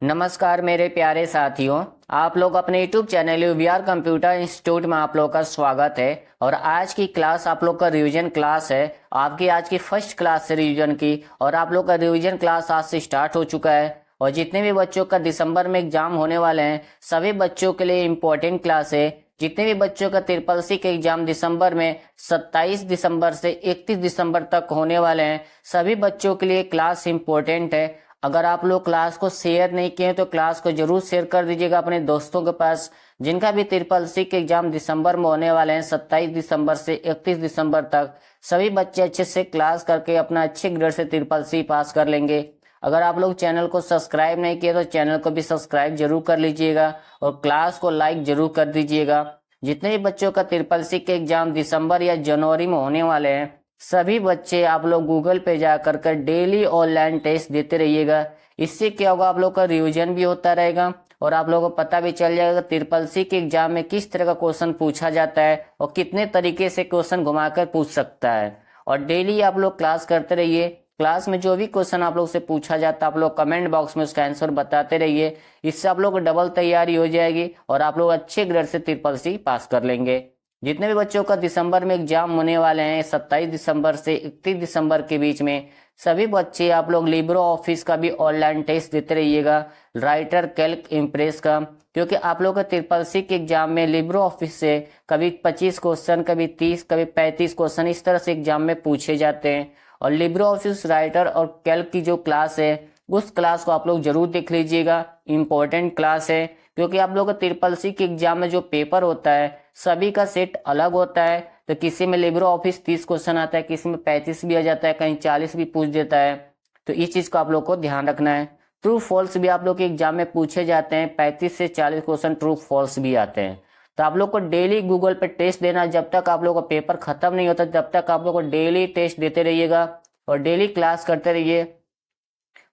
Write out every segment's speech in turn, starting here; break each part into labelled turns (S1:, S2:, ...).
S1: नमस्कार मेरे प्यारे साथियों। आप लोग अपने YouTube channel VR computer institute में आप लोग का स्वागत है। और आज की क्लास आप लोग का रिवीजन क्लास है। आपकी आज की फर्स्ट क्लास है रिवीजन की, और आप लोग का रिवीजन क्लास आज से स्टार्ट हो चुका है। और जितने भी बच्चों का दिसंबर में एग्जाम होने वाले हैं, सभी बच्चों के लिए इम्पोर्टेंट क्लास है। जितने भी बच्चों का ट्रिपल सी के एग्जाम दिसंबर में 27 दिसंबर से 31 दिसंबर तक होने वाले हैं, सभी बच्चों के लिए क्लास इम्पोर्टेंट है। अगर आप लोग क्लास को शेयर नहीं किए तो क्लास को जरूर शेयर कर दीजिएगा अपने दोस्तों के पास, जिनका भी ट्रिपल सी के एग्जाम दिसंबर में होने वाले हैं 27 दिसंबर से 31 दिसंबर तक। सभी बच्चे अच्छे से क्लास करके अपना अच्छे ग्रेड से ट्रिपल सी पास कर लेंगे। अगर आप लोग चैनल को सब्सक्राइब नहीं किए तो चैनल को भी सब्सक्राइब जरूर कर लीजिएगा और क्लास को लाइक जरूर कर दीजिएगा। जितने भी बच्चों का ट्रिपल सी के एग्जाम दिसंबर या जनवरी में होने वाले हैं, सभी बच्चे आप लोग गूगल पे जा कर डेली ऑनलाइन टेस्ट देते रहिएगा। इससे क्या होगा, आप लोग का रिवीजन भी होता रहेगा और आप लोगों को पता भी चल जाएगा ट्रिपल सी के एग्जाम में किस तरह का क्वेश्चन पूछा जाता है और कितने तरीके से क्वेश्चन घुमाकर पूछ सकता है। और डेली आप लोग क्लास करते रहिए। क्लास में जो भी क्वेश्चन आप लोग से पूछा जाता है, आप लोग कमेंट बॉक्स में उसका आंसर बताते रहिए। इससे आप लोग को डबल तैयारी हो जाएगी और आप लोग अच्छे ग्रेड से ट्रिपल सी पास कर लेंगे। जितने भी बच्चों का दिसंबर में एग्जाम होने वाले हैं 27 दिसंबर से 31 दिसंबर के बीच में, सभी बच्चे आप लोग लिब्रो ऑफिस का भी ऑनलाइन टेस्ट देते रहिएगा, राइटर, कैल्क, इम्प्रेस का। क्योंकि आप लोग का ट्रिपल सी के एग्जाम में लिब्रो ऑफिस से कभी 25 क्वेश्चन, कभी 30, कभी 35 क्वेश्चन इस तरह से एग्जाम में पूछे जाते हैं। और लिब्रो ऑफिस, राइटर और कैल्क की जो क्लास है, उस क्लास को आप लोग जरूर देख लीजिएगा। इंपॉर्टेंट क्लास है क्योंकि आप लोग का ट्रिपल सी के एग्जाम में जो पेपर होता है सभी का सेट अलग होता है। तो किसी में लिब्रो ऑफिस 30 क्वेश्चन आता है, किसी में 35 भी आ जाता है, कहीं 40 भी पूछ देता है। तो इस चीज को आप लोग को ध्यान रखना है। ट्रू फॉल्स भी आप लोग के एग्जाम में पूछे जाते हैं, 35 से 40 क्वेश्चन ट्रू फॉल्स भी आते हैं। तो आप लोग को डेली गूगल पे टेस्ट देना, जब तक आप लोग का पेपर खत्म नहीं होता तब तक आप लोग को डेली टेस्ट देते रहिएगा और डेली क्लास करते रहिए।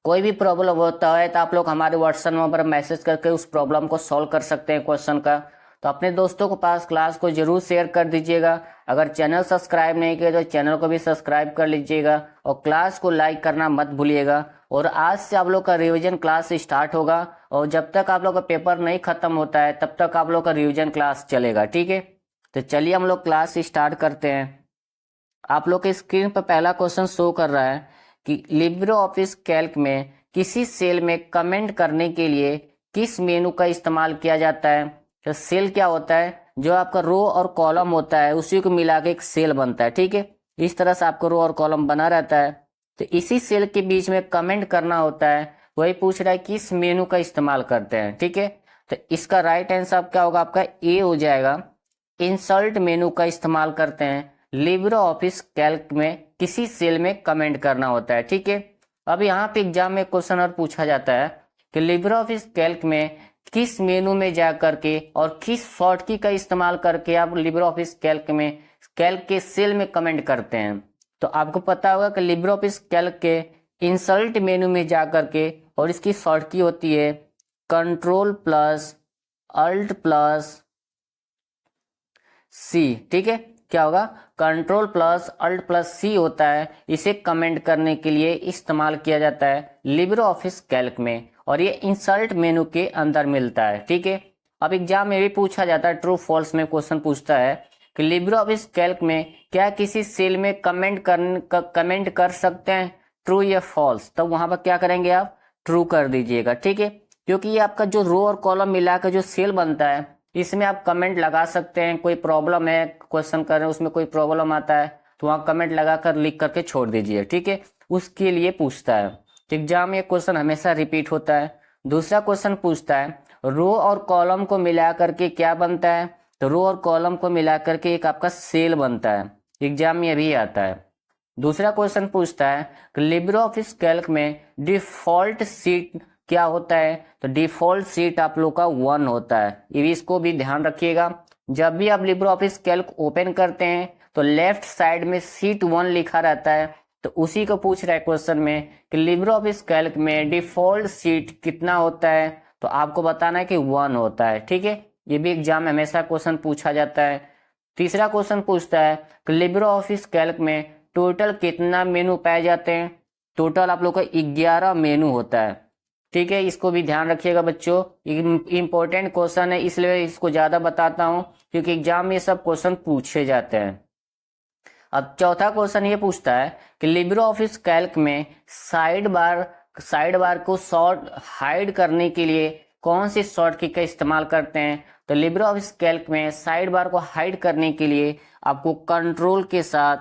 S1: कोई भी प्रॉब्लम होता है तो आप लोग हमारे व्हाट्सएप नंबर पर मैसेज करके उस प्रॉब्लम को सॉल्व कर सकते हैं क्वेश्चन का। तो अपने दोस्तों के पास क्लास को जरूर शेयर कर दीजिएगा। अगर चैनल सब्सक्राइब नहीं किए तो चैनल को भी सब्सक्राइब कर लीजिएगा और क्लास को लाइक करना मत भूलिएगा। और आज से आप लोग का रिवीजन क्लास स्टार्ट होगा और जब तक आप लोग का पेपर नहीं खत्म होता है तब तक आप लोग का रिवीजन क्लास चलेगा, ठीक है। तो चलिए हम लोग क्लास स्टार्ट करते हैं। आप लोग के स्क्रीन पर पहला क्वेश्चन शो कर रहा है कि लिब्रे ऑफिस कैल्क में किसी सेल में कमेंट करने के लिए किस मेनू का इस्तेमाल किया जाता है। तो सेल क्या होता है, जो आपका रो और कॉलम होता है उसी को मिला के एक सेल बनता है, ठीक है। इस तरह से आपका रो और कॉलम बना रहता है। तो इसी सेल के बीच में कमेंट करना होता है, वही पूछ रहा है किस मेनू का इस्तेमाल करते हैं, ठीक है। तो इसका राइट आंसर क्या होगा, आपका ए हो जाएगा। इंसर्ट मेनू का इस्तेमाल करते हैं लिब्रे ऑफिस कैल्क में किसी सेल में कमेंट करना होता है, ठीक है। अब यहाँ पे एग्जाम में क्वेश्चन और पूछा जाता है कि लिब्रे ऑफिस कैल्क में किस मेनू में जा करके और किस शॉर्टकी का इस्तेमाल करके आप लिब्रे ऑफिस कैल्क में कैल्क के सेल में कमेंट करते हैं। तो आपको पता होगा कि लिब्रे ऑफिस कैल्क के इंसर्ट मेनू में जा करके, और इसकी शॉर्टकी होती है कंट्रोल प्लस अल्ट प्लस सी, ठीक है। क्या होगा, कंट्रोल प्लस अल्ट प्लस सी होता है। इसे कमेंट करने के लिए इस्तेमाल किया जाता है लिब्रे ऑफिस कैल्क में, और ये इंसर्ट मेनू के अंदर मिलता है, ठीक है। अब एग्जाम में भी पूछा जाता है, ट्रू फॉल्स में क्वेश्चन पूछता है कि लिब्रे ऑफिस कैल्क में क्या किसी सेल में कमेंट कर सकते हैं, ट्रू या फॉल्स। तो वहां पर क्या करेंगे, आप ट्रू कर दीजिएगा, ठीक है। क्योंकि ये आपका जो रो और कॉलम मिलाकर जो सेल बनता है, इसमें आप कमेंट लगा सकते हैं। कोई प्रॉब्लम है, क्वेश्चन कर रहे हैं उसमें कोई प्रॉब्लम आता है तो वहां कमेंट लगाकर लिख करके छोड़ दीजिए, ठीक है। उसके लिए पूछता है। एग्जाम में क्वेश्चन हमेशा रिपीट होता है। दूसरा क्वेश्चन पूछता है रो और कॉलम को मिला करके क्या बनता है। तो रो और कॉलम को मिला करके एक आपका सेल बनता है। एग्जाम में अभी आता है। दूसरा क्वेश्चन पूछता है कि लिब्रे ऑफिस कैल्क में डिफॉल्ट सीट क्या होता है। तो डिफॉल्ट सीट आप लोग का 1 होता है। ये भी, इसको भी ध्यान रखिएगा। जब भी आप लिब्रे ऑफिस कैल्क ओपन करते हैं तो लेफ्ट साइड में सीट 1 लिखा रहता है। तो उसी को पूछ रहा है क्वेश्चन में कि लिब्रे ऑफिस कैल्क में डिफॉल्ट सीट कितना होता है। तो आपको बताना है कि 1 होता है, ठीक है। ये भी एग्जाम में हमेशा क्वेश्चन पूछा जाता है। तीसरा क्वेश्चन पूछता है कि लिब्रे ऑफिस कैल्क में टोटल कितना मेनू पाए जाते हैं। टोटल आप लोग का 11 मेनू होता है। ठीक है, इसको भी ध्यान रखिएगा बच्चों, इंपॉर्टेंट क्वेश्चन है इसलिए इसको ज्यादा बताता हूं क्योंकि एग्जाम में सब क्वेश्चन पूछे जाते हैं। अब चौथा क्वेश्चन ये पूछता है कि लिब्रे ऑफिस कैल्क में साइड बार को शॉर्ट हाइड करने के लिए कौन सी शॉर्ट की का इस्तेमाल करते हैं। तो लिब्रे ऑफिस कैल्क में साइड बार को हाइड करने के लिए आपको कंट्रोल के साथ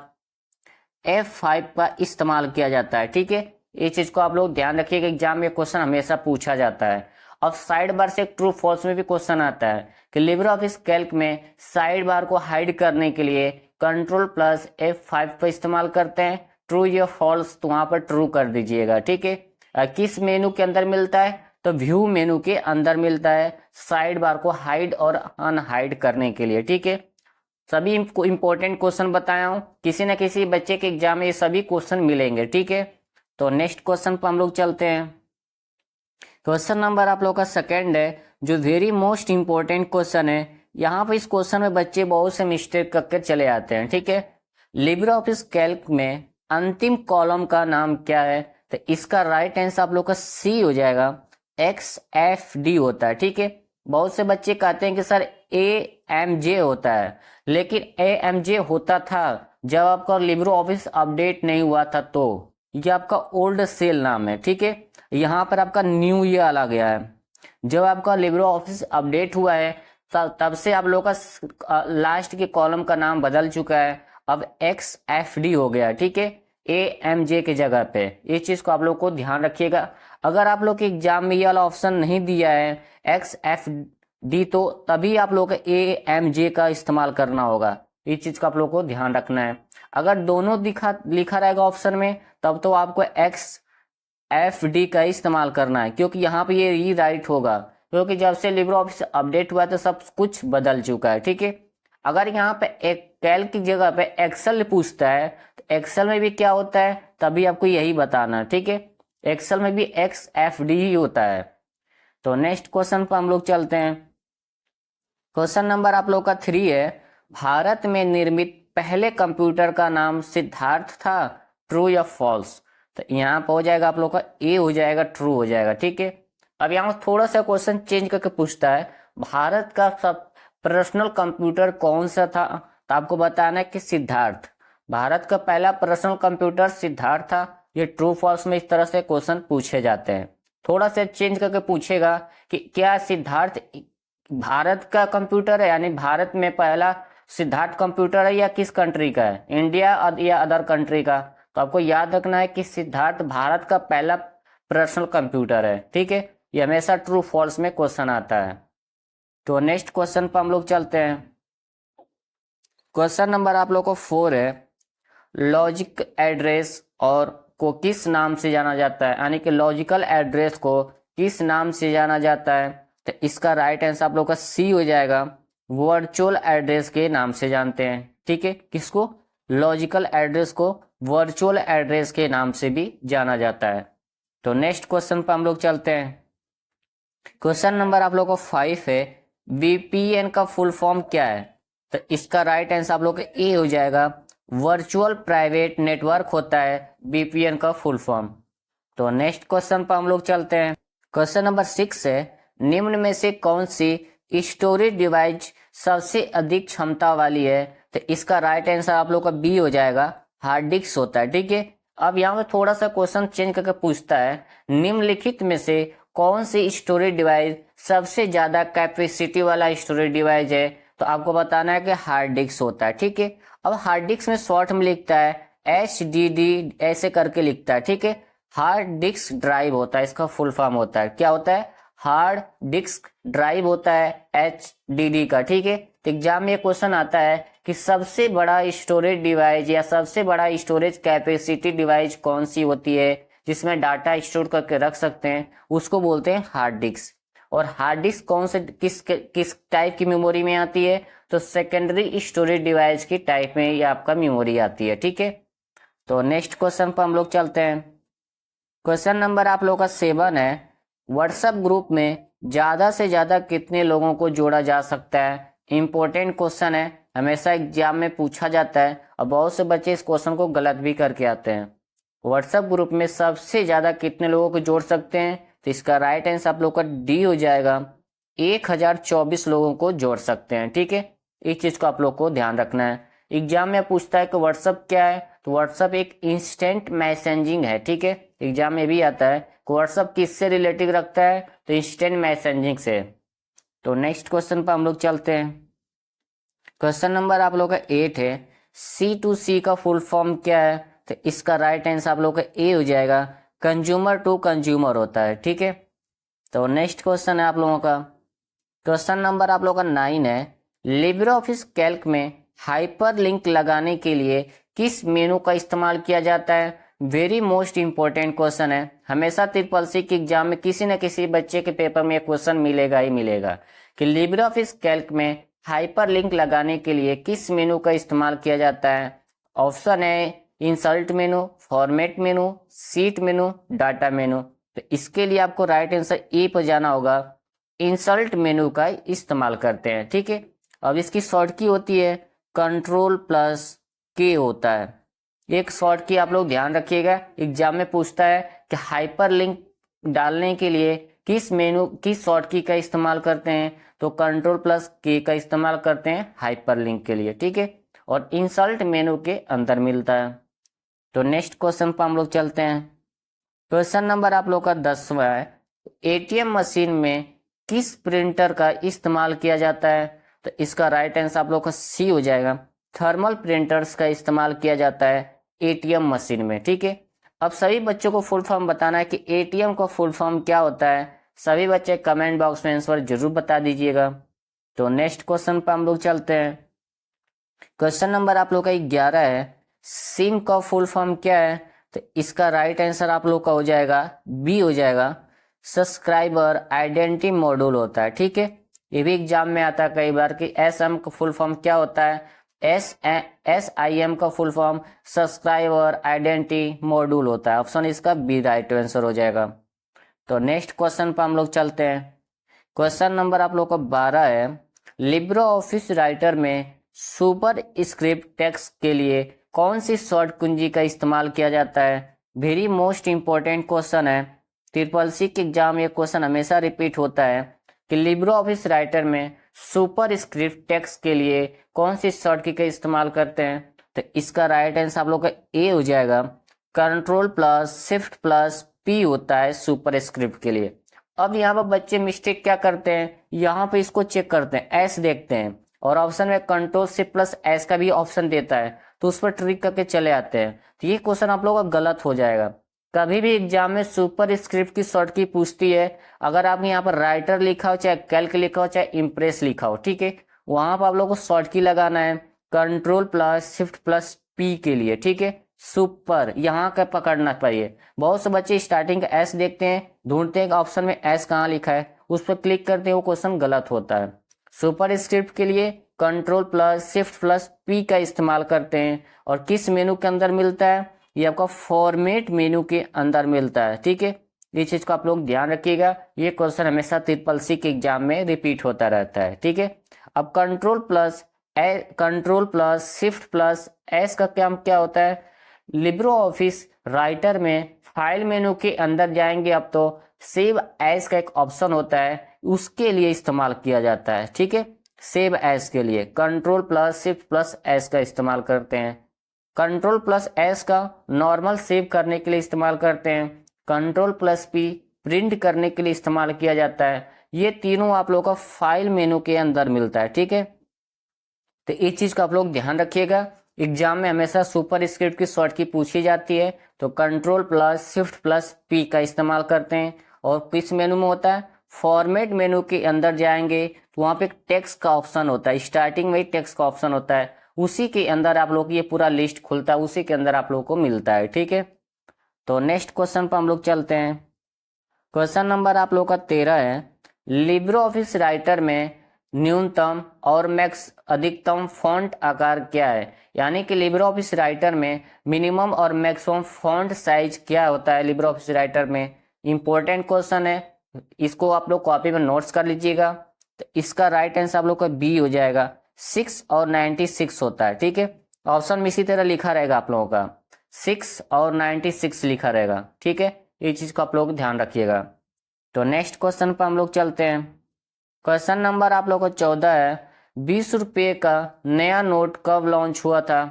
S1: F5 का इस्तेमाल किया जाता है। ठीक है, ये चीज को आप लोग ध्यान रखिएगा, एग्जाम में क्वेश्चन हमेशा पूछा जाता है। अब साइड बार से ट्रू फॉल्स में भी क्वेश्चन आता है कि लिब्रे ऑफिस कैल्क में साइड बार को हाइड करने के लिए कंट्रोल प्लस F5 का इस्तेमाल करते हैं, ट्रू या फॉल्स, तो वहां पर ट्रू कर दीजिएगा। ठीक है, किस मेनू के अंदर मिलता है, तो व्यू मेनू के अंदर मिलता है साइड बार को हाइड और अनहाइड करने के लिए। ठीक है, सभी इंपॉर्टेंट क्वेश्चन बताया हूं, किसी न किसी बच्चे के एग्जाम में ये सभी क्वेश्चन मिलेंगे। ठीक है, तो नेक्स्ट क्वेश्चन पर हम लोग चलते हैं। क्वेश्चन नंबर आप लोग का सेकंड है, जो वेरी मोस्ट इंपॉर्टेंट क्वेश्चन है। यहाँ पर इस क्वेश्चन में बच्चे बहुत से मिस्टेक करके चले आते हैं। ठीक है, लिब्रे ऑफिस कैल्क में अंतिम कॉलम का नाम क्या है, तो इसका राइट आंसर आप लोग का सी हो जाएगा, XFD होता है। ठीक है, बहुत से बच्चे कहते हैं कि सर AMJ होता है, लेकिन AMJ होता था जब आपका लिब्रे ऑफिस अपडेट नहीं हुआ था, तो ये आपका ओल्ड सेल नाम है। ठीक है, यहाँ पर आपका न्यू ये आ गया है, जब आपका लिब्रे ऑफिस अपडेट हुआ है तब से आप लोग का लास्ट के कॉलम का नाम बदल चुका है, अब XFD हो गया। ठीक है, AMJ के जगह पे, ये चीज को आप लोग को ध्यान रखिएगा। अगर आप लोग के एग्जाम में ये वाला ऑप्शन नहीं दिया है XFD, तो तभी आप लोग को AMJ का इस्तेमाल करना होगा, इस चीज का आप लोग को ध्यान रखना है। अगर दोनों लिखा रहेगा ऑप्शन में, तब तो आपको XFD का इस्तेमाल करना है, क्योंकि यहाँ पे ये री राइट होगा, क्योंकि जब से लिब्रे ऑफिस अपडेट हुआ तो सब कुछ बदल चुका है। ठीक है, अगर यहाँ पे एक कैल्क की जगह पे एक्सेल पूछता है, तो एक्सेल में भी क्या होता है तभी आपको यही बताना है। ठीक है, एक्सेल में भी XFD ही होता है। तो नेक्स्ट क्वेश्चन पर हम लोग चलते हैं। क्वेश्चन नंबर आप लोग का 3 है, भारत में निर्मित पहले कंप्यूटर का नाम सिद्धार्थ था, ट्रू या फॉल्स। तो यहाँ पर हो जाएगा आप लोग का ए हो जाएगा, ट्रू हो जाएगा। ठीक है, अब यहाँ थोड़ा सा क्वेश्चन चेंज करके पूछता है, भारत का सब पर्सनल कंप्यूटर कौन सा था, तो आपको बताना है कि सिद्धार्थ। भारत का पहला पर्सनल कंप्यूटर सिद्धार्थ था। ये ट्रू फॉल्स में इस तरह से क्वेश्चन पूछे जाते हैं। थोड़ा सा चेंज करके पूछेगा कि क्या सिद्धार्थ भारत का कंप्यूटर है, यानी भारत में पहला सिद्धार्थ कंप्यूटर है, या किस कंट्री का है, इंडिया या अदर कंट्री का। तो आपको याद रखना है कि सिद्धार्थ भारत का पहला पर्सनल कंप्यूटर है। ठीक है, ये हमेशा ट्रू फॉल्स में क्वेश्चन आता है। तो नेक्स्ट क्वेश्चन पर हम लोग चलते हैं। क्वेश्चन नंबर आप लोग को 4 है, लॉजिक एड्रेस और को किस नाम से जाना जाता है, यानी कि लॉजिकल एड्रेस को किस नाम से जाना जाता है। तो इसका राइट आंसर आप लोग का सी हो जाएगा, वर्चुअल एड्रेस के नाम से जानते हैं। ठीक है, किसको, लॉजिकल एड्रेस को वर्चुअल एड्रेस के नाम से भी जाना जाता है। तो नेक्स्ट क्वेश्चन पर हम लोग चलते हैं। क्वेश्चन नंबर आप लोग को 5 है, VPN का फुल फॉर्म क्या है। तो इसका राइट आंसर आप लोग का ए हो जाएगा, वर्चुअल प्राइवेट नेटवर्क होता है VPN का फुल फॉर्म। तो नेक्स्ट क्वेश्चन पर हम लोग चलते हैं। क्वेश्चन नंबर 6 है, निम्न में से कौन सी स्टोरेज डिवाइस सबसे अधिक क्षमता वाली है। तो इसका राइट आंसर आप लोग का बी हो जाएगा, हार्ड डिस्क होता है। ठीक है, अब यहाँ पे थोड़ा सा क्वेश्चन चेंज करके पूछता है, निम्नलिखित में से कौन सी स्टोरेज डिवाइस सबसे ज्यादा कैपेसिटी वाला स्टोरेज डिवाइस है। तो आपको बताना है कि हार्ड डिस्क होता है। ठीक है, अब हार्ड डिस्क में शॉर्ट में लिखता है HDD, ऐसे करके लिखता है। ठीक है, हार्ड डिस्क ड्राइव होता है, इसका फुल फॉर्म होता है, क्या होता है, हार्ड डिस्क ड्राइव होता है HDD का। ठीक है, तो एग्जाम में क्वेश्चन आता है कि सबसे बड़ा स्टोरेज डिवाइस या सबसे बड़ा स्टोरेज कैपेसिटी डिवाइस कौन सी होती है, जिसमें डाटा स्टोर करके रख सकते हैं, उसको बोलते हैं हार्ड डिस्क। और हार्ड डिस्क कौन से किस टाइप की मेमोरी में आती है, तो सेकेंडरी स्टोरेज डिवाइस की टाइप में ये आपका मेमोरी आती है। ठीक है, तो नेक्स्ट क्वेश्चन पर हम लोग चलते हैं। क्वेश्चन नंबर आप लोग का 7 है, व्हाट्सएप ग्रुप में ज्यादा से ज्यादा कितने लोगों को जोड़ा जा सकता है। इंपॉर्टेंट क्वेश्चन है, हमेशा एग्जाम में पूछा जाता है और बहुत से बच्चे इस क्वेश्चन को गलत भी करके आते हैं। व्हाट्सएप ग्रुप में सबसे ज्यादा कितने लोगों को जोड़ सकते हैं, तो इसका राइट आंसर आप लोग का डी हो जाएगा। 1024 लोगों को जोड़ सकते हैं, ठीक है। इस चीज को आप लोग को ध्यान रखना है। एग्जाम में पूछता है कि व्हाट्सअप क्या है, तो व्हाट्सअप एक इंस्टेंट मैसेजिंग है, ठीक है। एग्जाम में भी आता है कि व्हाट्सअप किससे रिलेटेड रखता है, तो इंस्टेंट मैसेजिंग से। तो नेक्स्ट क्वेश्चन पर हम लोग चलते हैं। क्वेश्चन नंबर आप लोग का 8 है, C2C का फुल फॉर्म क्या है, तो इसका राइट आंसर आप लोग का ए हो जाएगा। कंज्यूमर टू कंज्यूमर होता है, ठीक है। तो नेक्स्ट क्वेश्चन है आप लोगों का, क्वेश्चन नंबर आप लोग का 9 है, लिब्रे ऑफिस कैल्क में हाइपर लिंक लगाने के लिए किस मेनू का इस्तेमाल किया जाता है। वेरी मोस्ट इंपॉर्टेंट क्वेश्चन है। हमेशा ट्रिपल सी के एग्जाम में किसी न किसी बच्चे के पेपर में यह क्वेश्चन मिलेगा ही मिलेगा कि लिब्रे ऑफिस कैल्क में हाइपर लिंक लगाने के लिए किस मेनू का इस्तेमाल किया जाता है। ऑप्शन है इंसर्ट मेनू, फॉर्मेट मेनू, सीट मेनू, डाटा मेनू। तो इसके लिए आपको राइट आंसर ए पर जाना होगा। इंसर्ट मेनू का इस्तेमाल करते हैं, ठीक है। अब इसकी शॉर्ट की होती है कंट्रोल प्लस के होता है। एक शॉर्ट की आप लोग ध्यान रखिएगा, एग्जाम में पूछता है कि हाइपर लिंक डालने के लिए किस शॉर्ट की का इस्तेमाल करते हैं, तो कंट्रोल प्लस के का इस्तेमाल करते हैं हाइपर लिंक के लिए, ठीक है। और इंसर्ट मेनू के अंदर मिलता है। तो नेक्स्ट क्वेश्चन पर हम लोग चलते हैं। क्वेश्चन नंबर आप लोग का 10वां है, एटीएम मशीन में किस प्रिंटर का इस्तेमाल किया जाता है, तो इसका राइट आंसर आप लोग का सी हो जाएगा। थर्मल प्रिंटर्स का इस्तेमाल किया जाता है एटीएम मशीन में, ठीक है। अब सभी बच्चों को फुल फॉर्म बताना है कि एटीएम का फुल फॉर्म क्या होता है। सभी बच्चे कमेंट बॉक्स में आंसर जरूर बता दीजिएगा। तो नेक्स्ट क्वेश्चन पर हम लोग चलते हैं। क्वेश्चन नंबर आप लोग का 11 है, सिम का फुल फॉर्म क्या है, तो इसका राइट आंसर आप लोग का हो जाएगा बी हो जाएगा। सब्सक्राइबर आइडेंटिटी मॉड्यूल होता है, ठीक है। ये भी एग्जाम में आता है कई बार कि एसएम का फुल फॉर्म क्या होता है। SIM का full form subscriber identity module होता है। ऑप्शन इसका बी राइट आंसर हो जाएगा। तो नेक्स्ट क्वेश्चन पर हम लोग चलते हैं। क्वेश्चन नंबर आप लोग का 12 है, लिब्रे ऑफिस राइटर में सुपर स्क्रिप्ट टेक्स्ट के लिए कौन सी शॉर्ट कुंजी का इस्तेमाल किया जाता है। वेरी मोस्ट इंपॉर्टेंट क्वेश्चन है। ट्रिपल सी के एग्जाम ये क्वेश्चन हमेशा रिपीट होता है कि लिब्रे ऑफिस राइटर में सुपर स्क्रिप्ट टेक्स्ट के लिए कौन सी शॉर्ट की का इस्तेमाल करते हैं, तो इसका राइट आंसर आप लोग का ए हो जाएगा। Control plus shift plus P होता है सुपर स्क्रिप्ट के लिए। अब यहाँ पर बच्चे मिस्टेक क्या करते हैं, यहाँ पे इसको चेक करते हैं, एस देखते हैं और ऑप्शन में कंट्रोल शिफ्ट प्लस एस का भी ऑप्शन देता है, तो उस पर ट्रिक करके चले आते हैं। तो ये क्वेश्चन आप लोगों का गलत हो जाएगा। कभी भी एग्जाम में सुपर स्क्रिप्ट की शॉर्ट की पूछती है, अगर आपने यहाँ पर राइटर लिखा हो, चाहे कैल्क लिखा हो, चाहे इम्प्रेस लिखा हो, ठीक है, वहां पर आप लोगों को शॉर्ट की लगाना है control plus shift plus P के लिए, ठीक है। सुपर यहाँ का पकड़ना चाहिए। बहुत से बच्चे स्टार्टिंग का एस देखते हैं, ढूंढते हैं ऑप्शन में एस कहाँ लिखा है, उस पर क्लिक करते हैं, वो क्वेश्चन गलत होता है। सुपर स्क्रिप्ट के लिए control plus shift plus P का इस्तेमाल करते हैं। और किस मेनू के अंदर मिलता है, ये आपका फॉर्मेट मेनू के अंदर मिलता है, ठीक है। ये चीज को आप लोग ध्यान रखिएगा, ये क्वेश्चन हमेशा ट्रिपल सी के एग्जाम में रिपीट होता रहता है, ठीक है। अब control plus shift plus S का काम क्या होता है, लिब्रे ऑफिस राइटर में फाइल मेनू के अंदर जाएंगे अब तो सेव एज का एक ऑप्शन होता है, उसके लिए इस्तेमाल किया जाता है, ठीक है। सेव एज के लिए control plus shift plus S का इस्तेमाल करते हैं। कंट्रोल प्लस एस का नॉर्मल सेव करने के लिए इस्तेमाल करते हैं। कंट्रोल प्लस पी प्रिंट करने के लिए इस्तेमाल किया जाता है। ये तीनों आप लोग का फाइल मेनू के अंदर मिलता है, ठीक है। तो इस चीज का आप लोग ध्यान रखिएगा, एग्जाम में हमेशा सुपर स्क्रिप्ट की शॉर्ट की पूछी जाती है, तो control plus shift plus P का इस्तेमाल करते हैं। और किस मेनू में होता है, फॉर्मेट मेनू के अंदर जाएंगे तो वहां पे एक टेक्स्ट का ऑप्शन होता है, स्टार्टिंग में ही टेक्स्ट का ऑप्शन होता है, उसी के अंदर आप लोग ये पूरा लिस्ट खुलता है, उसी के अंदर आप लोग को मिलता है, ठीक है। तो नेक्स्ट क्वेश्चन पर हम लोग चलते हैं। क्वेश्चन नंबर आप लोग का 13 है, लिब्रे ऑफिस राइटर में न्यूनतम और मैक्स अधिकतम फॉन्ट आकार क्या है। यानी कि लिब्रे ऑफिस राइटर में मिनिमम और मैक्सिमम फॉन्ट साइज क्या होता है लिब्रे ऑफिस राइटर में। इंपॉर्टेंट क्वेश्चन है, इसको आप लोग कॉपी में नोट्स कर लीजिएगा। तो इसका राइट आंसर आप लोग का बी हो जाएगा, 6 और 96 होता है, ठीक है। ऑप्शन में इसी तरह लिखा रहेगा आप लोगों का, 6 और 96 लिखा रहेगा, ठीक है। ये चीज को आप लोग ध्यान रखिएगा। तो नेक्स्ट क्वेश्चन पर हम लोग चलते हैं। क्वेश्चन नंबर आप लोग को 14 है, 20 रुपये का नया नोट कब लॉन्च हुआ था?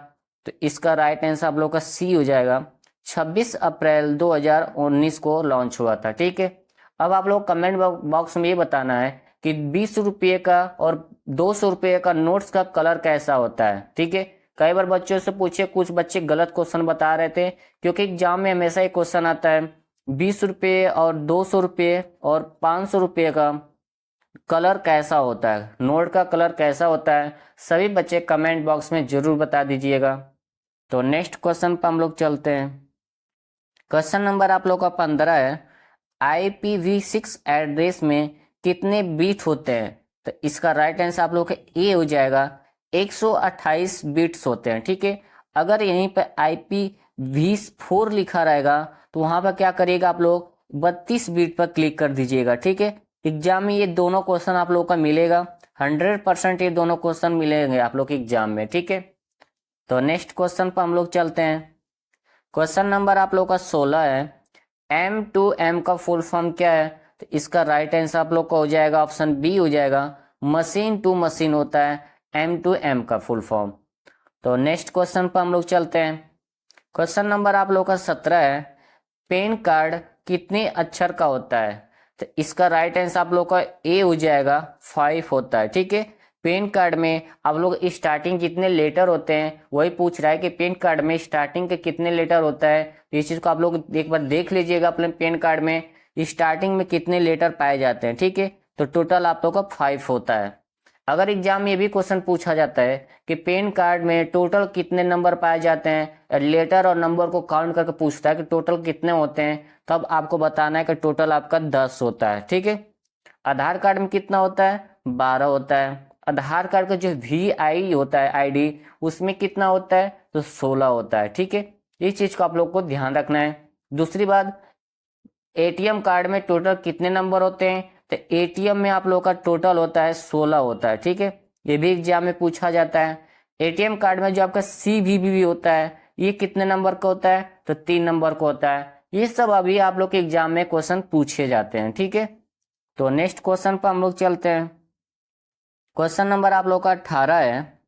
S1: तो इसका राइट आंसर आप लोग का सी हो जाएगा, 26 अप्रैल 2019 को लॉन्च हुआ था। ठीक है, अब आप लोग कमेंट बॉक्स में ये बताना है कि 20 रुपये का और 200 रुपये का नोट्स का कलर कैसा होता है। ठीक है, कई बार बच्चों से पूछे, कुछ बच्चे गलत क्वेश्चन बता रहे थे, क्योंकि एग्जाम में हमेशा एक क्वेश्चन आता है 20 रुपये और 200 रुपये और 500 रुपये का कलर कैसा होता है, नोट का कलर कैसा होता है। सभी बच्चे कमेंट बॉक्स में जरूर बता दीजिएगा। तो नेक्स्ट क्वेश्चन पर हम लोग चलते हैं। क्वेश्चन नंबर आप लोग का 15 है, IPv6 एड्रेस में कितने बीट होते हैं? तो इसका राइट आंसर आप लोग का ए हो जाएगा, 128 बिट्स होते हैं। ठीक है, अगर यहीं पे IPv4 लिखा रहेगा तो वहां पर क्या करिएगा, आप लोग 32 बिट पर क्लिक कर दीजिएगा। ठीक है, एग्जाम में ये दोनों क्वेश्चन आप लोग का मिलेगा, 100% ये दोनों क्वेश्चन मिलेंगे आप लोग के एग्जाम में। ठीक है, तो नेक्स्ट क्वेश्चन पर हम लोग चलते हैं। क्वेश्चन नंबर आप लोग का 16 है, M2M का फुल फॉर्म क्या है? तो इसका राइट आंसर आप लोग का हो जाएगा ऑप्शन बी हो जाएगा, मशीन टू मशीन होता है M2M का फुल फॉर्म। तो नेक्स्ट क्वेश्चन पर हम लोग चलते हैं। क्वेश्चन नंबर आप लोग का 17 है, पैन कार्ड कितने अक्षर का होता है? तो इसका राइट आंसर आप लोग का ए हो जाएगा, 5 होता है। ठीक है, पैन कार्ड में आप लोग स्टार्टिंग कितने लेटर होते हैं वही पूछ रहा है कि पैन कार्ड में स्टार्टिंग के कितने लेटर होता है। तो इस चीज को आप लोग एक बार देख लीजिएगा, अपने पैन कार्ड में स्टार्टिंग में कितने लेटर पाए जाते हैं। ठीक है, तो टोटल आप लोग का 5 होता है। अगर एग्जाम में ये भी क्वेश्चन पूछा जाता है कि पैन कार्ड में टोटल कितने नंबर पाए जाते हैं, लेटर और नंबर को काउंट करके पूछता है कि टोटल कितने होते हैं, तब आपको बताना है कि टोटल आपका 10 होता है। ठीक है, आधार कार्ड में कितना होता है, 12 होता है। आधार कार्ड का जो VI होता है ID, उसमें कितना होता है, तो 16 होता है। ठीक है, इस चीज को आप लोग को ध्यान रखना है। दूसरी बात, ATM कार्ड में टोटल कितने नंबर होते हैं? तो ATM में आप लोग का टोटल होता है 16 होता है। ठीक है, ये भी एग्जाम में पूछा जाता है। ATM कार्ड में जो आपका CVV होता है, ये कितने नंबर का होता है? तो 3 नंबर का होता है। ये सब अभी आप लोग के एग्जाम में क्वेश्चन पूछे जाते हैं। ठीक है, तो नेक्स्ट क्वेश्चन पर हम लोग चलते हैं। क्वेश्चन नंबर आप लोग का 18 है,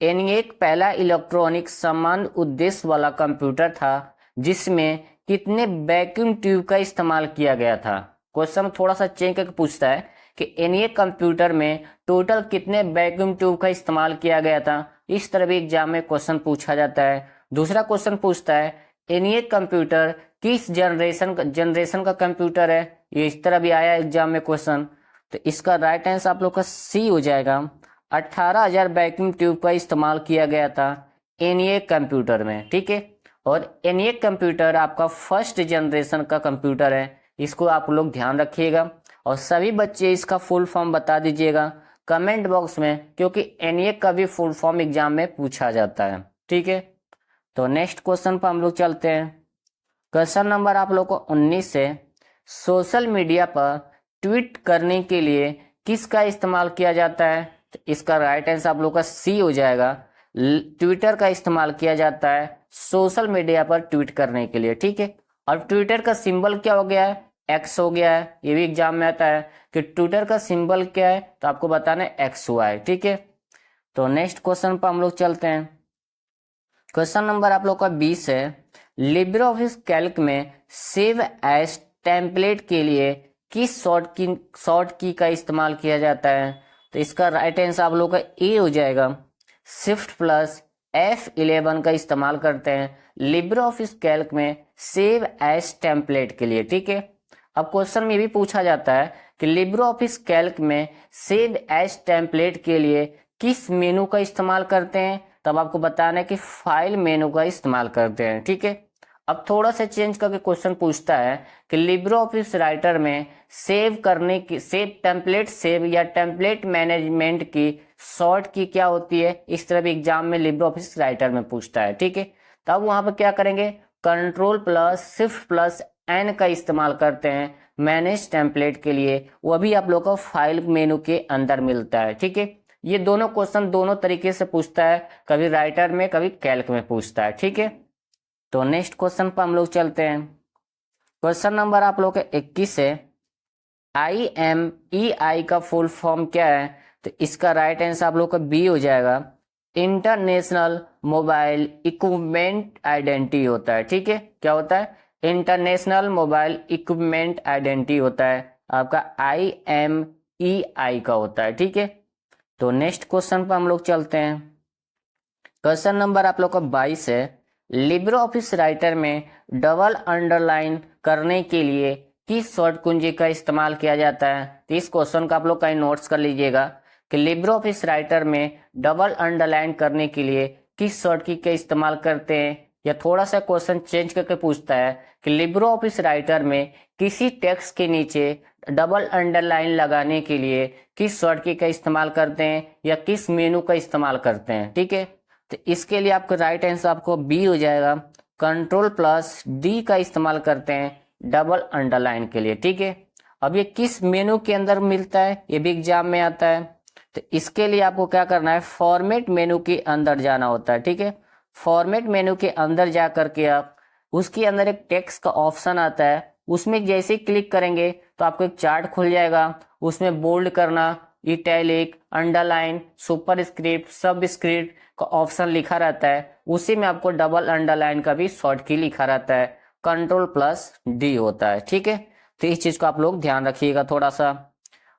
S1: ENIAC पहला इलेक्ट्रॉनिक समान उद्देश्य वाला कंप्यूटर था जिसमें कितने वैक्यूम ट्यूब का इस्तेमाल किया गया था? क्वेश्चन थोड़ा सा चेंज करके पूछता है कि ENIAC कंप्यूटर में टोटल कितने वैक्यूम ट्यूब का इस्तेमाल किया गया था। इस तरह भी एग्जाम में क्वेश्चन पूछा जाता है। दूसरा क्वेश्चन पूछता है ENIAC कंप्यूटर किस जनरेशन का कंप्यूटर है, ये इस तरह भी आया एग्जाम में क्वेश्चन। तो इसका राइट आंसर आप लोग का सी हो जाएगा, 18,000 वैक्यूम ट्यूब का इस्तेमाल किया गया था ENIAC कंप्यूटर में। ठीक है, और ENIAC कंप्यूटर आपका फर्स्ट जनरेशन का कंप्यूटर है, इसको आप लोग ध्यान रखिएगा। और सभी बच्चे इसका फुल फॉर्म बता दीजिएगा कमेंट बॉक्स में, क्योंकि ENIAC का भी फुल फॉर्म एग्जाम में पूछा जाता है। ठीक है, तो नेक्स्ट क्वेश्चन पर हम लोग चलते हैं। क्वेश्चन नंबर आप लोग को 19 से, सोशल मीडिया पर ट्वीट करने के लिए किसका इस्तेमाल किया जाता है? तो इसका राइट आंसर आप लोग का सी हो जाएगा, ट्विटर का इस्तेमाल किया जाता है सोशल मीडिया पर ट्वीट करने के लिए। ठीक है, और ट्विटर का सिंबल क्या हो गया है, एक्स हो गया है। ये भी एग्जाम में आता है कि ट्विटर का सिंबल क्या है, तो आपको बताना है एक्स हुआ है। ठीक है, तो नेक्स्ट क्वेश्चन पर हम लोग चलते हैं। क्वेश्चन नंबर आप लोग का 20 है, लिब्रे ऑफिस कैल्क में सेव एज टेम्पलेट के लिए किस शॉर्ट की का इस्तेमाल किया जाता है? तो इसका राइट आंसर आप लोग का ए हो जाएगा, Shift+F11 का इस्तेमाल करते हैं लिब्रे ऑफिस कैल्क में सेव एज टेम्पलेट के लिए। ठीक है, अब क्वेश्चन में भी पूछा जाता है कि लिब्रे ऑफिस कैल्क में सेव एज टेम्पलेट के लिए किस मेनू का इस्तेमाल करते हैं? तब आपको बताना है कि फाइल मेनू का इस्तेमाल करते हैं। ठीक है, अब थोड़ा सा चेंज करके क्वेश्चन पूछता है कि लिब्रे ऑफिस राइटर में सेव टेम्पलेट सेव या टेम्पलेट मैनेजमेंट की शॉर्ट की क्या होती है। इस तरह भी एग्जाम में लिब्रे ऑफिस राइटर में पूछता है। ठीक है, तब वहां पर क्या करेंगे, Ctrl+Shift+N का इस्तेमाल करते हैं मैनेज टेम्पलेट के लिए, वह भी आप लोग को फाइल मेनू के अंदर मिलता है। ठीक है, ये दोनों क्वेश्चन दोनों तरीके से पूछता है, कभी राइटर में कभी कैल्क में पूछता है। ठीक है, तो नेक्स्ट क्वेश्चन पर हम लोग चलते हैं। क्वेश्चन नंबर आप लोग का 21 है, IMEI का फुल फॉर्म क्या है? तो इसका राइट आंसर आप लोग का बी हो जाएगा। इंटरनेशनल मोबाइल इक्विपमेंट आइडेंटिटी होता है। ठीक है, क्या होता है? इंटरनेशनल मोबाइल इक्विपमेंट आइडेंटिटी होता है, आपका IMEI का होता है। ठीक है, तो नेक्स्ट क्वेश्चन पर हम लोग चलते हैं। क्वेश्चन नंबर आप लोग का 22 है। लिब्रे ऑफिस राइटर में डबल अंडरलाइन करने के लिए किस शॉर्ट कुंजी का इस्तेमाल किया जाता है? तो इस क्वेश्चन का आप लोग कहीं नोट्स कर लीजिएगा कि लिब्रे ऑफिस राइटर में डबल अंडरलाइन करने के लिए किस शॉर्ट की का इस्तेमाल करते हैं। या थोड़ा सा क्वेश्चन चेंज करके पूछता है कि लिब्रे ऑफिस राइटर में किसी टेक्स्ट के नीचे डबल अंडरलाइन लगाने के लिए किस शॉर्ट की का इस्तेमाल करते हैं या किस मेनू का इस्तेमाल करते हैं। ठीक है, तो इसके लिए आपका राइट आंसर आपको बी हो जाएगा। कंट्रोल+D का इस्तेमाल करते हैं डबल अंडरलाइन के लिए। ठीक है, अब ये किस मेनू के अंदर मिलता है, ये भी एग्जाम में आता है। तो इसके लिए आपको क्या करना है, फॉर्मेट मेनू के अंदर जाना होता है। ठीक है, फॉर्मेट मेनू के अंदर जा करके आप उसके अंदर एक टेक्स्ट का ऑप्शन आता है, उसमें जैसे ही क्लिक करेंगे तो आपको एक चार्ट खुल जाएगा। उसमें बोल्ड करना, इटैलिक, अंडरलाइन, सुपर स्क्रिप्ट, सब स्क्रिप्ट का ऑप्शन लिखा रहता है, उसी में आपको डबल अंडरलाइन का भी शॉर्ट की लिखा रहता है। कंट्रोल+D होता है। ठीक है, तो इस चीज को आप लोग ध्यान रखिएगा थोड़ा सा।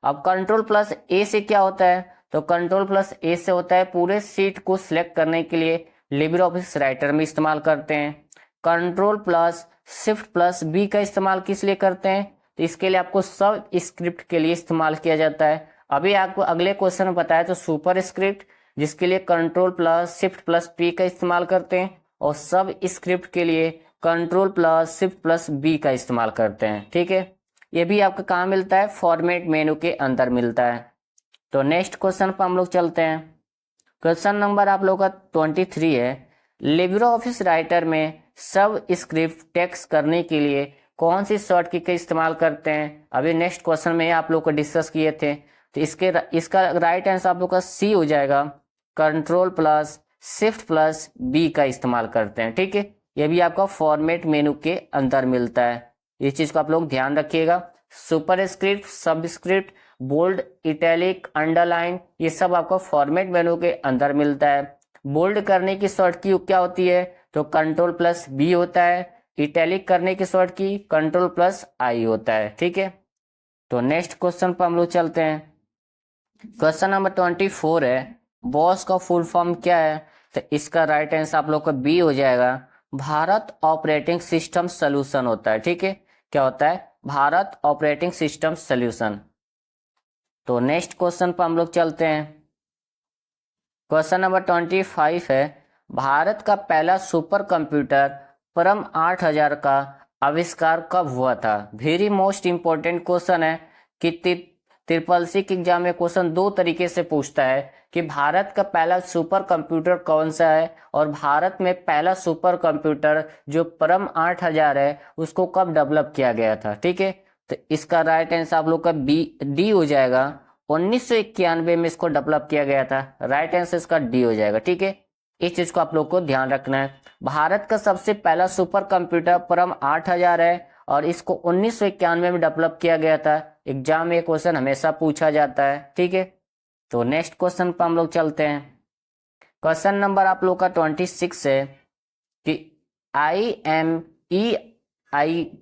S1: अब कंट्रोल+A से क्या होता है? तो कंट्रोल+A से होता है पूरे सीट को सिलेक्ट करने के लिए लिब्रे ऑफिस राइटर में इस्तेमाल करते हैं। कंट्रोल+Shift+B का इस्तेमाल किस लिए करते हैं? तो इसके लिए आपको सब स्क्रिप्ट के लिए इस्तेमाल किया जाता है। अभी आपको अगले क्वेश्चन में बताया तो सुपर स्क्रिप्ट, जिसके लिए कंट्रोल+Shift+P का इस्तेमाल करते हैं, और सब स्क्रिप्ट के लिए कंट्रोल+Shift+B का इस्तेमाल करते हैं। ठीक है, ये भी आपको कहाँ मिलता है? फॉर्मेट मेनू के अंदर मिलता है। तो नेक्स्ट क्वेश्चन पर हम लोग चलते हैं। क्वेश्चन नंबर आप लोग का 23 है। लिब्रे ऑफिस राइटर में सब स्क्रिप्ट टेक्स्ट करने के लिए कौन सी शॉर्ट की का इस्तेमाल करते हैं? अभी नेक्स्ट क्वेश्चन में आप लोग को डिस्कस किए थे, तो इसका राइट आंसर आप लोग का सी हो जाएगा। कंट्रोल+Shift+B का इस्तेमाल करते हैं। ठीक है, ये भी आपका फॉर्मेट मेनू के अंदर मिलता है, इस चीज को आप लोग ध्यान रखिएगा। सुपर स्क्रिप्ट, सब स्क्रिप्ट, बोल्ड, इटैलिक, अंडरलाइन, ये सब आपको फॉर्मेट मेनू के अंदर मिलता है। बोल्ड करने की शॉर्ट की क्या होती है? तो कंट्रोल+B होता है। इटैलिक करने की शॉर्ट की कंट्रोल+I होता है। ठीक है, तो नेक्स्ट क्वेश्चन पर हम लोग चलते हैं। क्वेश्चन नंबर 24 है। बॉस का फुल फॉर्म क्या है? तो इसका राइट आंसर आप लोग का बी हो जाएगा। भारत ऑपरेटिंग सिस्टम सोल्यूशन होता है। ठीक है, क्या होता है? Bharat operating system solution. तो नेक्स्ट क्वेश्चन पर हम लोग चलते हैं। क्वेश्चन नंबर 25 है। भारत का पहला सुपर कंप्यूटर परम 8000 का आविष्कार कब हुआ था? वेरी मोस्ट इंपॉर्टेंट क्वेश्चन है कि ट्रिपल सी के एग्जाम में क्वेश्चन दो तरीके से पूछता है कि भारत का पहला सुपर कंप्यूटर कौन सा है, और भारत में पहला सुपर कंप्यूटर जो परम 8000 है उसको कब डेवलप किया गया था। ठीक है, तो इसका राइट आंसर आप लोग का डी हो जाएगा। 1991 में इसको डेवलप किया गया था, राइट आंसर इसका डी हो जाएगा। ठीक है, इस चीज को आप लोग को ध्यान रखना है। भारत का सबसे पहला सुपर कंप्यूटर परम 8000 है और इसको 1991 में डेवलप किया गया था। एग्जाम में क्वेश्चन हमेशा पूछा जाता है। ठीक है, तो नेक्स्ट क्वेश्चन पर हम लोग चलते हैं। क्वेश्चन नंबर आप लोग का 26 है कि IMEI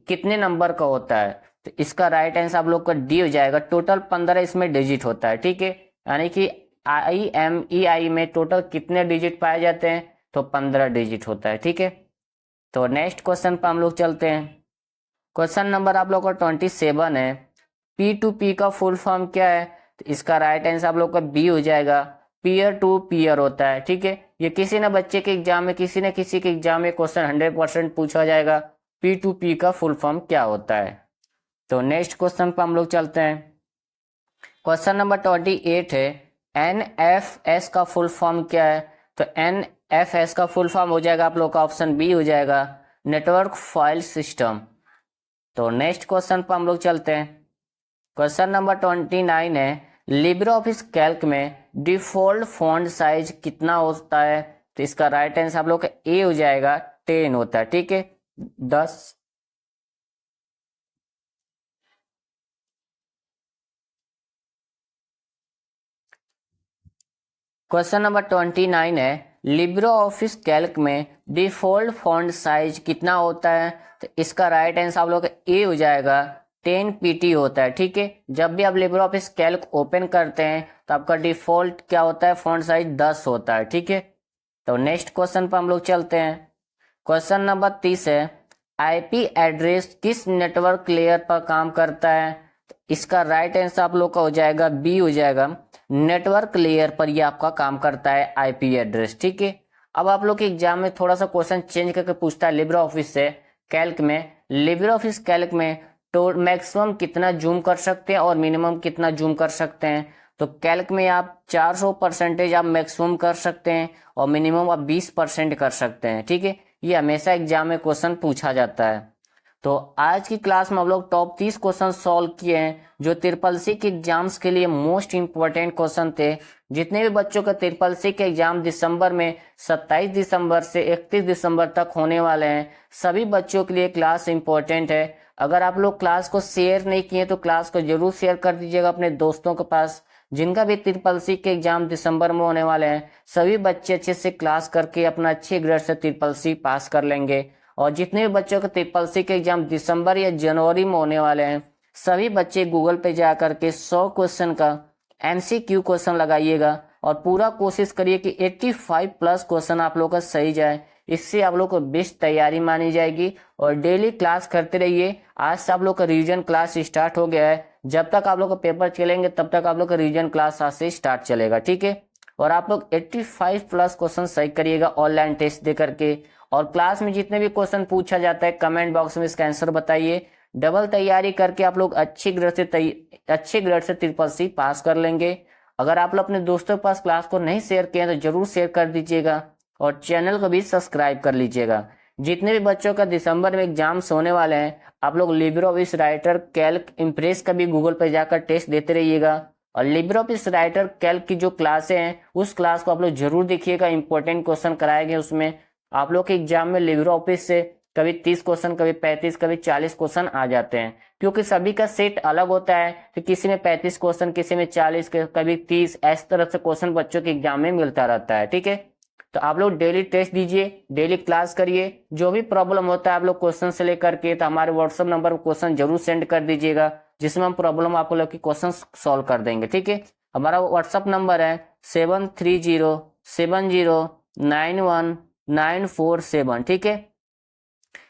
S1: कितने नंबर का होता है? तो इसका राइट आंसर आप लोग का डी हो जाएगा। टोटल 15 इसमें डिजिट होता है। ठीक है, यानी कि IMEI में टोटल कितने डिजिट पाए जाते हैं? तो 15 डिजिट होता है। ठीक है, तो नेक्स्ट क्वेश्चन पर हम लोग चलते हैं। क्वेश्चन नंबर आप लोग का 27 है। P2P का फुल फॉर्म क्या है? तो इसका राइट आंसर आप लोग का बी हो जाएगा। पीयर टू पीयर होता है। ठीक है, ये किसी न बच्चे के एग्जाम में, किसी न किसी के एग्जाम में क्वेश्चन 100% पूछा जाएगा। P2P का फुल फॉर्म क्या होता है? तो नेक्स्ट क्वेश्चन पर हम लोग चलते हैं। क्वेश्चन नंबर 28 है। NFS का फुल फॉर्म क्या है? तो NFS का फुल फॉर्म हो जाएगा आप लोग का ऑप्शन बी हो जाएगा, नेटवर्क फाइल सिस्टम। तो नेक्स्ट क्वेश्चन पर हम लोग चलते हैं। क्वेश्चन नंबर 29 है। लिब्रे ऑफिस कैल्क में डिफॉल्ट फॉन्ट साइज कितना होता है? तो इसका राइट आंसर आप लोग का ए हो जाएगा, 10 होता है। ठीक है, 10। क्वेश्चन नंबर 29 है, लिब्रो ऑफिस कैल्क में डिफॉल्ट फॉन्ट साइज कितना होता है? तो इसका राइट आंसर आप लोग का ए हो जाएगा, 10 पीटी होता है। ठीक है, जब भी आप लिब्रो ऑफिस कैल्क ओपन करते हैं तो आपका डिफॉल्ट क्या होता है, फॉन्ट साइज 10 होता है। ठीक है, तो नेक्स्ट क्वेश्चन पर हम लोग चलते हैं। क्वेश्चन नंबर 30 है, आईपी एड्रेस किस नेटवर्क लेयर पर काम करता है? तो इसका राइट आंसर आप लोग का हो जाएगा बी हो जाएगा, नेटवर्क लेयर पर ये आपका काम करता है आईपी एड्रेस। ठीक है, अब आप लोग के एग्जाम में थोड़ा सा क्वेश्चन चेंज करके पूछता है लिब्रे ऑफिस से कैल्क में, लिब्रे ऑफिस कैल्क में तो मैक्सिमम कितना जूम कर सकते हैं और मिनिमम कितना जूम कर सकते हैं? तो कैल्क में आप 400% आप मैक्सिमम कर सकते हैं और मिनिमम आप 20% कर सकते हैं। ठीक है, ये हमेशा एग्जाम में क्वेश्चन पूछा जाता है। तो आज की क्लास में हम लोग टॉप 30 क्वेश्चन सॉल्व किए हैं जो ट्रिपल सी के एग्जाम्स के लिए मोस्ट इंपॉर्टेंट क्वेश्चन थे। जितने भी बच्चों का ट्रिपल सी के एग्जाम दिसंबर में 27 दिसंबर से 31 दिसंबर तक होने वाले हैं, सभी बच्चों के लिए क्लास इंपॉर्टेंट है। अगर आप लोग क्लास को शेयर नहीं किए तो क्लास को जरूर शेयर कर दीजिएगा अपने दोस्तों के पास, जिनका भी ट्रिपल सी के एग्जाम दिसंबर में होने वाले हैं। सभी बच्चे अच्छे से क्लास करके अपना अच्छे ग्रेड से ट्रिपल सी पास कर लेंगे। और जितने भी बच्चों के ट्रिपल सी के एग्जाम दिसंबर या जनवरी में होने वाले हैं, सभी बच्चे गूगल पे जा करके 100 क्वेश्चन का एमसीक्यू क्वेश्चन लगाइएगा और पूरा कोशिश करिए कि 85 प्लस क्वेश्चन आप लोग का सही जाए। इससे आप लोग को बेस्ट तैयारी मानी जाएगी और डेली क्लास करते रहिए। आज से आप लोग का रिवीजन क्लास स्टार्ट हो गया है, जब तक आप लोग का पेपर चलेंगे तब तक आप लोग का रिवीजन क्लास आज से स्टार्ट चलेगा। ठीक है, और आप लोग 85 प्लस क्वेश्चन सही करिएगा ऑनलाइन टेस्ट दे करके। और क्लास में जितने भी क्वेश्चन पूछा जाता है कमेंट बॉक्स में इसका आंसर बताइए। डबल तैयारी करके आप लोग अच्छे ग्रेड से ट्रिपल सी पास कर लेंगे। अगर आप लोग अपने दोस्तों के पास क्लास को नहीं शेयर किए तो जरूर शेयर कर दीजिएगा और चैनल को भी सब्सक्राइब कर लीजिएगा। जितने भी बच्चों का दिसंबर में एग्जाम्स होने वाले हैं, आप लोग Libre office writer Calc impress का भी गूगल पर जाकर टेस्ट देते रहिएगा। और लिब्रे ऑफिस राइटर कैल्क की जो क्लासें हैं उस क्लास को आप लोग जरूर देखिएगा, इंपॉर्टेंट क्वेश्चन कराए गए उसमें। आप लोग के एग्जाम में लिब्रे ऑफिस से कभी 30 क्वेश्चन, कभी 35, कभी 40 क्वेश्चन आ जाते हैं, क्योंकि सभी का सेट अलग होता है। तो किसी में 35 क्वेश्चन, किसी में 40, कभी 30, इस तरह से क्वेश्चन बच्चों के एग्जाम में मिलता रहता है। ठीक है, तो आप लोग डेली टेस्ट दीजिए, डेली क्लास करिए। जो भी प्रॉब्लम होता है आप लोग क्वेश्चन से लेकर के तो हमारे व्हाट्सएप नंबर पर क्वेश्चन जरूर सेंड कर दीजिएगा, जिसमें हम प्रॉब्लम आप लोग की क्वेश्चन सॉल्व कर देंगे। ठीक है, हमारा व्हाट्सएप नंबर है 7307091947। ठीक है,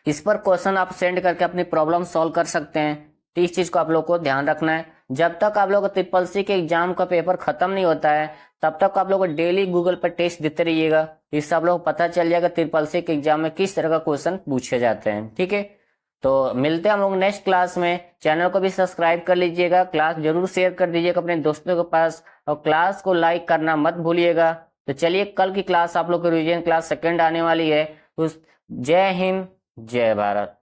S1: इस पर क्वेश्चन आप सेंड करके अपनी प्रॉब्लम सॉल्व कर सकते हैं। तो इस चीज को आप लोग को ध्यान रखना है। जब तक आप लोग का ट्रिपल सी के एग्जाम का पेपर खत्म नहीं होता है तब तक आप लोग को डेली गूगल पर टेस्ट देते रहिएगा। इससे आप लोग को पता चल जाएगा ट्रिपल सी के एग्जाम में किस तरह का क्वेश्चन पूछे जाते हैं। ठीक है, तो मिलते हैं हम लोग नेक्स्ट क्लास में। चैनल को भी सब्सक्राइब कर लीजिएगा, क्लास जरूर शेयर कर दीजिएगा अपने दोस्तों के पास और क्लास को लाइक करना मत भूलिएगा। तो चलिए, कल की क्लास आप लोग को रिवीजन क्लास सेकंड आने वाली है। उस जय हिंद, जय भारत।